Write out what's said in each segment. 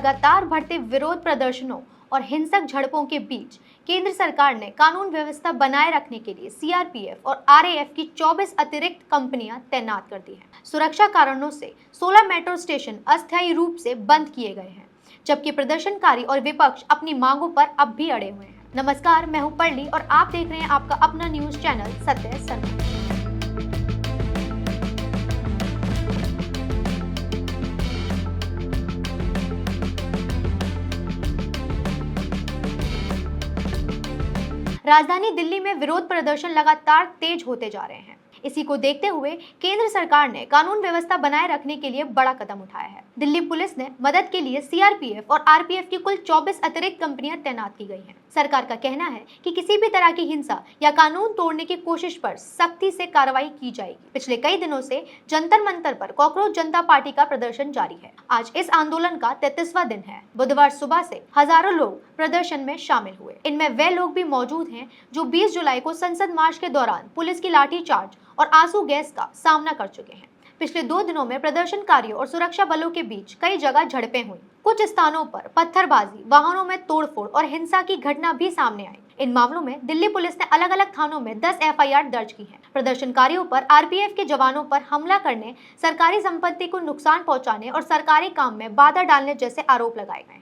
लगातार बढ़ते विरोध प्रदर्शनों और हिंसक झड़पों के बीच केंद्र सरकार ने कानून व्यवस्था बनाए रखने के लिए सीआरपीएफ और आरएएफ की 24 अतिरिक्त कंपनियां तैनात कर दी हैं। सुरक्षा कारणों से 16 मेट्रो स्टेशन अस्थायी रूप से बंद किए गए हैं, जबकि प्रदर्शनकारी और विपक्ष अपनी मांगों पर अब भी अड़े हुए हैं। नमस्कार, मैं हूं पर्ली और आप देख रहे हैं आपका अपना न्यूज चैनल सत्य सर्मा। राजधानी दिल्ली में विरोध प्रदर्शन लगातार तेज होते जा रहे हैं। इसी को देखते हुए केंद्र सरकार ने कानून व्यवस्था बनाए रखने के लिए बड़ा कदम उठाया है। दिल्ली पुलिस ने मदद के लिए सीआरपीएफ और आरपीएफ की कुल 24 अतिरिक्त कंपनियां तैनात की गई हैं। सरकार का कहना है कि किसी भी तरह की हिंसा या कानून तोड़ने की कोशिश पर सख्ती से कार्रवाई की जाएगी। पिछले कई दिनों से जंतर मंतर पर कॉकरोच जनता पार्टी का प्रदर्शन जारी है। आज इस आंदोलन का 33वां दिन है। बुधवार सुबह से हजारों लोग प्रदर्शन में शामिल हुए। इनमें वे लोग भी मौजूद हैं जो 20 जुलाई को संसद मार्च के दौरान पुलिस की लाठीचार्ज और आंसू गैस का सामना कर चुके हैं। पिछले 2 दिनों में प्रदर्शनकारियों और सुरक्षा बलों के बीच कई जगह झड़पें हुई। कुछ स्थानों पर पत्थरबाजी, वाहनों में तोड़फोड़ और हिंसा की घटना भी सामने आई। इन मामलों में दिल्ली पुलिस ने अलग अलग थानों में 10 एफआईआर दर्ज की है। प्रदर्शनकारियों पर आरपीएफ के जवानों पर हमला करने, सरकारी संपत्ति को नुकसान पहुंचाने और सरकारी काम में बाधा डालने जैसे आरोप लगाए गए हैं।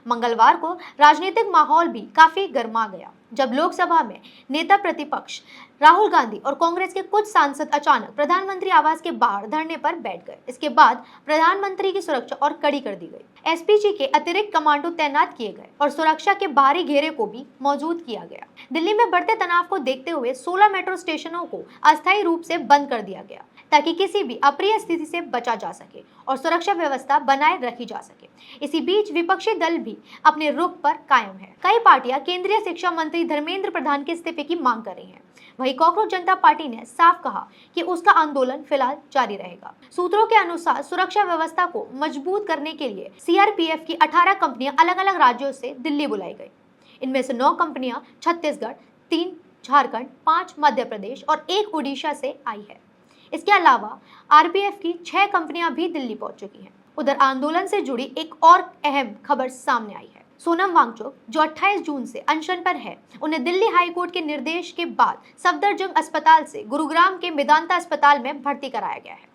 मंगलवार को राजनीतिक माहौल भी काफी गर्मा गया, जब लोकसभा में नेता प्रतिपक्ष राहुल गांधी और कांग्रेस के कुछ सांसद अचानक प्रधानमंत्री आवास के बाहर धरने पर बैठ गए। इसके बाद प्रधानमंत्री की सुरक्षा और कड़ी कर दी गई। एसपीजी के अतिरिक्त कमांडो तैनात किए गए और सुरक्षा के बाहरी घेरे को भी मौजूद किया गया। दिल्ली में बढ़ते तनाव को देखते हुए 16 मेट्रो स्टेशनों को अस्थायी रूप से बंद कर दिया गया, ताकि किसी भी अप्रिय स्थिति से बचा जा सके और सुरक्षा व्यवस्था बनाए रखी जा सके। इसी बीच विपक्षी दल भी अपने रुख पर कायम है। कई पार्टियां केंद्रीय शिक्षा मंत्री धर्मेंद्र प्रधान के इस्तीफे की मांग कर रही हैं। वहीं कॉकरोच जनता पार्टी ने साफ कहा कि उसका आंदोलन फिलहाल जारी रहेगा। सूत्रों के अनुसार सुरक्षा व्यवस्था को मजबूत करने के लिए सीआरपीएफ की 18 कंपनियां अलग अलग राज्यों से दिल्ली बुलाई गई। इनमें से 9 कंपनियां छत्तीसगढ़, 3 झारखंड, 5 मध्य प्रदेश और 1 उड़ीसा से आई है। इसके अलावा आरपीएफ की 6 कंपनियां भी दिल्ली पहुंच चुकी हैं। उधर आंदोलन से जुड़ी एक और अहम खबर सामने आई है। सोनम वांगचुक, जो 28 जून से अनशन पर है, उन्हें दिल्ली हाईकोर्ट के निर्देश के बाद सफदरजंग अस्पताल से गुरुग्राम के मेदांता अस्पताल में भर्ती कराया गया है।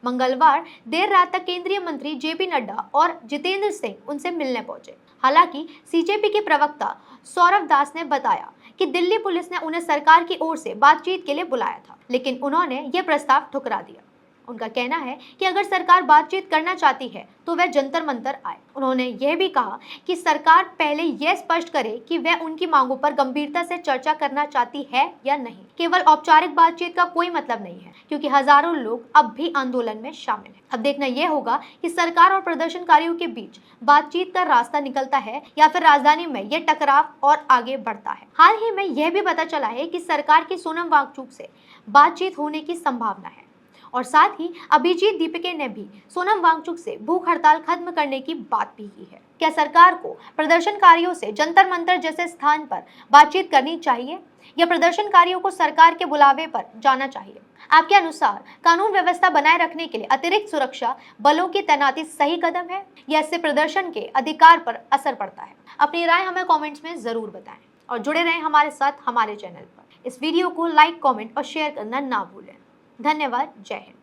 मंगलवार देर रात तक केंद्रीय मंत्री जेपी नड्डा और जितेंद्र सिंह उनसे मिलने पहुंचे। हालांकि सीजेपी के प्रवक्ता सौरभ दास ने बताया कि दिल्ली पुलिस ने उन्हें सरकार की ओर से बातचीत के लिए बुलाया था, लेकिन उन्होंने यह प्रस्ताव ठुकरा दिया। उनका कहना है कि अगर सरकार बातचीत करना चाहती है तो वह जंतर मंतर आए। उन्होंने यह भी कहा कि सरकार पहले यह स्पष्ट करे कि वह उनकी मांगों पर गंभीरता से चर्चा करना चाहती है या नहीं। केवल औपचारिक बातचीत का कोई मतलब नहीं है, क्योंकि हजारों लोग अब भी आंदोलन में शामिल हैं। अब देखना यह होगा कि सरकार और प्रदर्शनकारियों के बीच बातचीत का रास्ता निकलता है या फिर राजधानी में यह टकराव और आगे बढ़ता है। हाल ही में यह भी पता चला है कि सरकार की सोनम वांगचुक से बातचीत होने की संभावना है और साथ ही अभिजीत दीपके ने भी सोनम वांगचुक से भूख हड़ताल खत्म करने की बात भी की है। क्या सरकार को प्रदर्शनकारियों से जंतर मंतर जैसे स्थान पर बातचीत करनी चाहिए या प्रदर्शनकारियों को सरकार के बुलावे पर जाना चाहिए? आपके अनुसार कानून व्यवस्था बनाए रखने के लिए अतिरिक्त सुरक्षा बलों की तैनाती सही कदम है या इससे प्रदर्शन के अधिकार पर असर पड़ता है? अपनी राय हमें कॉमेंट्स में जरूर बताएं और जुड़े रहें हमारे साथ हमारे चैनल पर। इस वीडियो को लाइक, कॉमेंट और शेयर करना ना भूलें। धन्यवाद। जय हिंद।